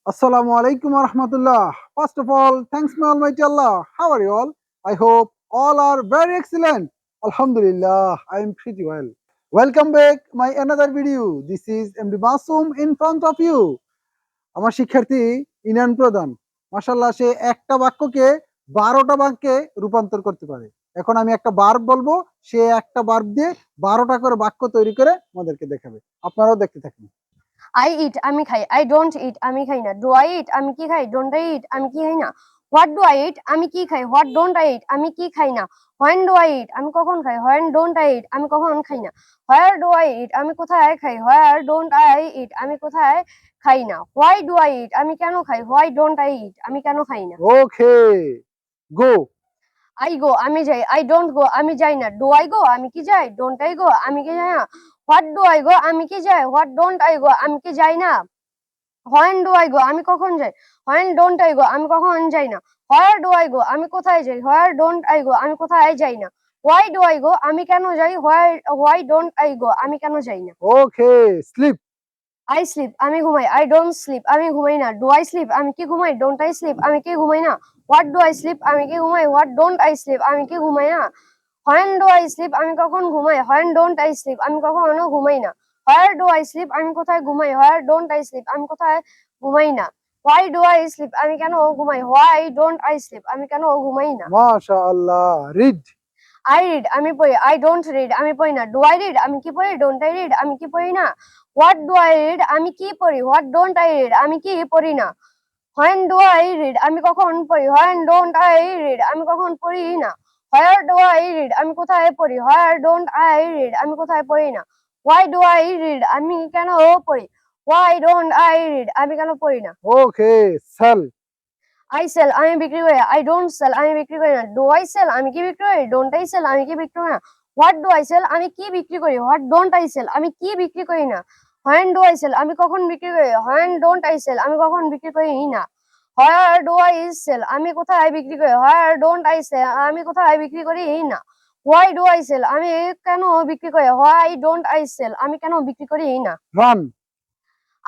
Assalamu alaikum wa rahmatullah. First of all, thanks my Almighty Allah. How are you all? I hope all are very excellent. Alhamdulillah, I am pretty well. Welcome back my another video. This is MD Masoom in front of you. আমার শিক্ষার্থী ইনান প্রধান মাশাআল্লাহ সে একটা বাক্যকে 12টা বাক্যে রূপান্তর করতে পারে। এখন আমি একটা ভার্ব বলবো, সে একটা ভার্ব দিয়ে 12টা করে বাক্য তৈরি করে আমাদেরকে দেখাবে। আপনারাও দেখতে থাকুন। I eat, আমি খাই। I don't eat, আমি খাই না। Do I eat, আমি কি খাই। Don't I eat, আমি কি খাই না। What do I eat, আমি কি খাই। What don't I eat, আমি কি খাই না। When do I eat, আমি কখন খাই। When don't I eat, আমি কখন খাই না। Where do I eat, আমি কোথায় খাই। Where don't I eat, আমি কোথায় খাই না। Why do I eat, আমি কেন খাই। Why don't I eat, আমি কেন খাই না। Okay, go. I go, আমি যাই। I don't go, আমি যাই না। Do I go, আমি কি যাই। Don't I go, আমি কি যাই না। What do I go, আমি কি যাই। What don't I go, আমি কি যাই না। When do I go, আমি কখন যাই। When don't I go, আমি কখন যাই না। Where do I go, আমি কোথায় যাই। Where don't I go, আমি কোথায় যাই না। Why do I go, আমি কেন যাই। Why don't I go, আমি কেন যাই না। Okay, sleep. I sleep, আমি ঘুমাই। I don't sleep, আমি ঘুমাই না। Do I sleep, আমি কি ঘুমাই। Don't I sleep, আমি কি ঘুমাই না। What do I sleep, আমি কি ঘুমাই। What don't I sleep, আমি কি ঘুমাই না। When do I sleep, আমি কখন ঘুমাই। When don't I sleep, আমি কখনো ঘুমাই না। Where do I sleep, আমি কোথায় ঘুমাই। Where don't I sleep, আমি কোথায় ঘুমাই না। Why do I sleep, আমি কেন ঘুমাই। Why don't I sleep, আমি কেন ঘুমাই না। MashaAllah. Read. I read, আমি পড়ি। I don't read, আমি পড়ি না। Do I read, আমি কি পড়ি। Don't I read, আমি কি পড়ি না। What do I read, আমি কি পড়ি। What don't I read, আমি কি পড়ি না। When do I read, আমি কখন পড়ি। When don't I read, আমি কখন পড়ি না। Where do I read, আমি কোথায় পড়ি। Where don't I read, আমি কোথায় পড়ি না। Why do I read, আমি কেন পড়ি। Why don't I read, আমি কেন পড়ি না। Okay, sell. I sell, আমি বিক্রি করি। I don't sell, আমি বিক্রি করি না। Do I sell, আমি কি বিক্রি করি। Don't I sell, আমি কি বিক্রি করি না। What do I sell, আমি কি বিক্রি করি। What don't I sell, আমি কি বিক্রি করি না। When do I sell, আমি কখন বিক্রি করি। When don't I sell, আমি কখন বিক্রি করি না। Where do I sell, আমি কোথায় বিক্রি করি। Where don't I sell, আমি কোথায় বিক্রি করি না। Why do I sell, আমি কেন বিক্রি করি। Why don't I sell, আমি কেন বিক্রি করি না। Run.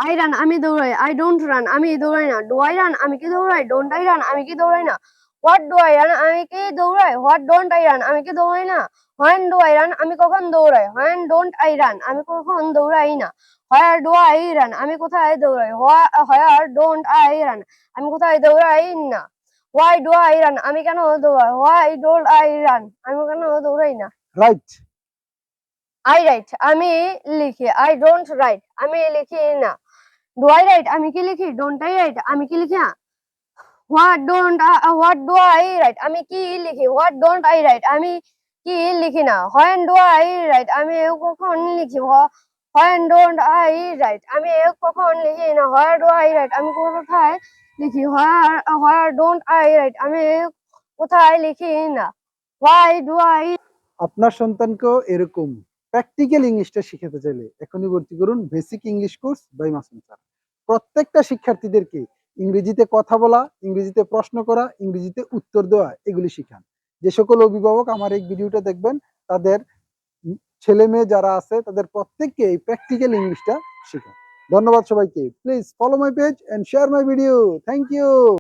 I run, আমি দৌড়াই। I don't run, আমি দৌড়াই না। Do I run, আমি কি দৌড়াই। Don't I run, আমি কি দৌড়াই না। What do I run, আমি কি দৌড়াই। What don't I run, আমি কি দৌড়াই না। When do I run, আমি কখন দৌড়াই। When don't I run, আমি কখন দৌড়াই না। Where do I run, আমি কোথায় দৌড়াই। Where don't I run, আমি কোথায় দৌড়াই না। Why do I run, আমি কেন দৌড়াই। Why don't I run, আমি কেন দৌড়াই না। Write. I write, আমি লিখি। I don't write, আমি লিখি না। Do I write, আমি কি লিখি। Don't I write, আমি কি লিখি না। What do I write, আমি কি লিখি। What don't I write, আমি কি লিখি না। When do I write, আমি কখন লিখি। When don't I write, আমি কখন লিখি না। Where do I write, আমি কোথায় লিখি। Where don't I write, আমি কোথায় লিখি না। Why do I। আপনার সন্তানকেও এরকম প্র্যাকটিক্যাল ইংলিশটা শিখাতে চাইলে এখনই ভর্তি করুন basic English course by Masum sir. প্রত্যেকটা শিক্ষার্থীদেরকে ইংরেজিতে কথা বলা, ইংরেজিতে প্রশ্ন করা, ইংরেজিতে উত্তর দেওয়া এগুলি শিখান। যে সকল অভিভাবক আমার এই ভিডিওটা দেখবেন তাদের ছেলে মেয়ে যারা আছে তাদের প্রত্যেককে এই প্র্যাকটিক্যাল ইংলিশটা শিখান। ধন্যবাদ সবাইকে। Please follow my page and share my video. Thank you.